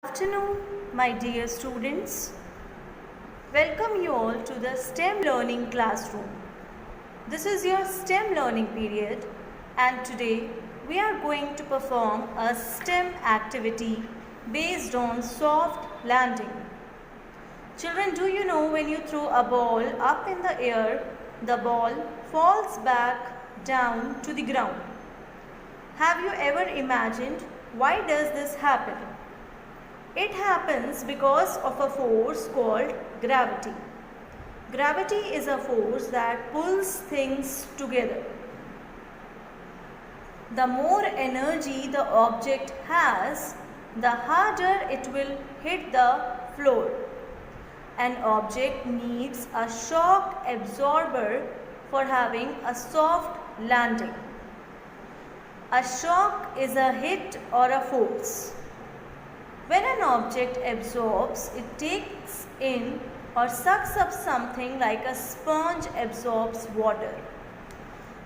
Afternoon, my dear students. Welcome you all to the STEM learning classroom. This is your STEM learning period, and today we are going to perform a STEM activity based on soft landing. Children, do you know when you throw a ball up in the air, the ball falls back down to the ground? Have you ever imagined why does this happen? It happens because of a force called gravity. Gravity is a force that pulls things together. The more energy the object has, the harder it will hit the floor. An object needs a shock absorber for having a soft landing. A shock is a hit or a force. When an object absorbs, it takes in or sucks up something like a sponge absorbs water.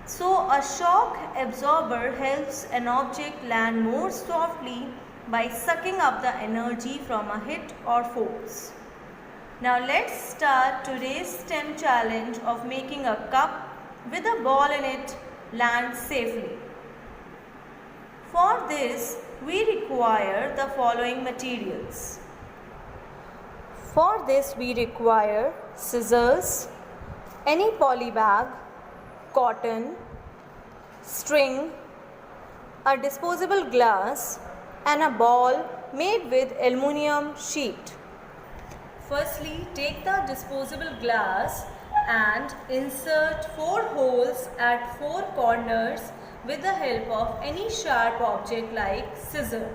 So, a shock absorber helps an object land more softly by sucking up the energy from a hit or force. Now, let's start today's STEM challenge of making a cup with a ball in it land safely. For this, we require the following materials. For this, we require scissors, any poly bag, cotton, string, a disposable glass, and a ball made with aluminum sheet. Firstly, take the disposable glass and insert 4 holes at 4 corners with the help of any sharp object like scissor.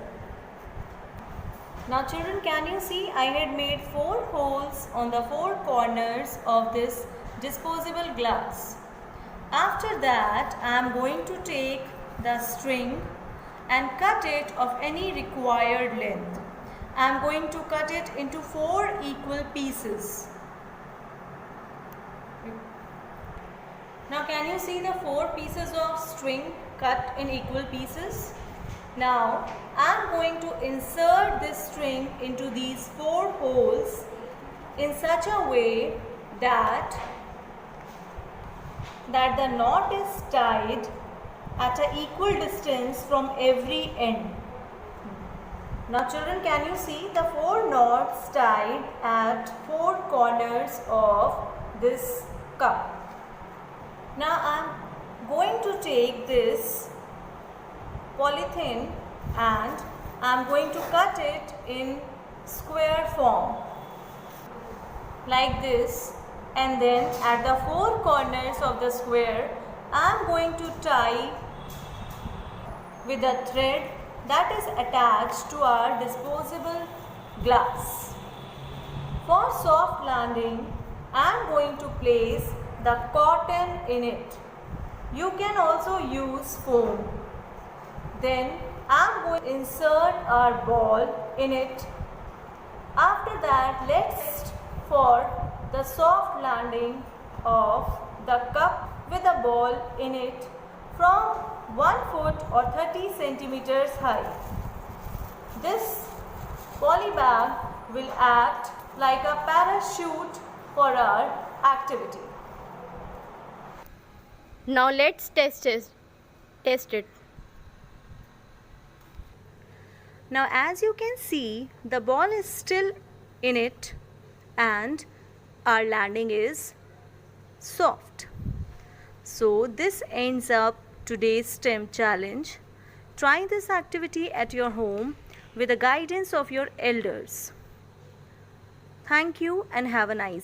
Now children, can you see I had made 4 holes on the 4 corners of this disposable glass. After that, I am going to take the string and cut it of any required length. I am going to cut it into 4 equal pieces. Now can you see the 4 pieces of string cut in equal pieces? Now I am going to insert this string into these 4 holes in such a way that the knot is tied at an equal distance from every end. Now children, can you see the 4 knots tied at 4 corners of this cup? Now I am going to take this polythene and I am going to cut it in square form like this, and then at the 4 corners of the square I am going to tie with a thread that is attached to our disposable glass. For soft landing, I am going to place the cotton in it. You can also use foam. Then I am going to insert our ball in it. After that, let's for the soft landing of the cup with a ball in it from 1 foot or 30 centimeters high. This poly bag will act like a parachute for our activity. Now let's test it. Now as you can see, the ball is still in it and our landing is soft. So this ends up today's STEM challenge. Try this activity at your home with the guidance of your elders. Thank you and have a nice day.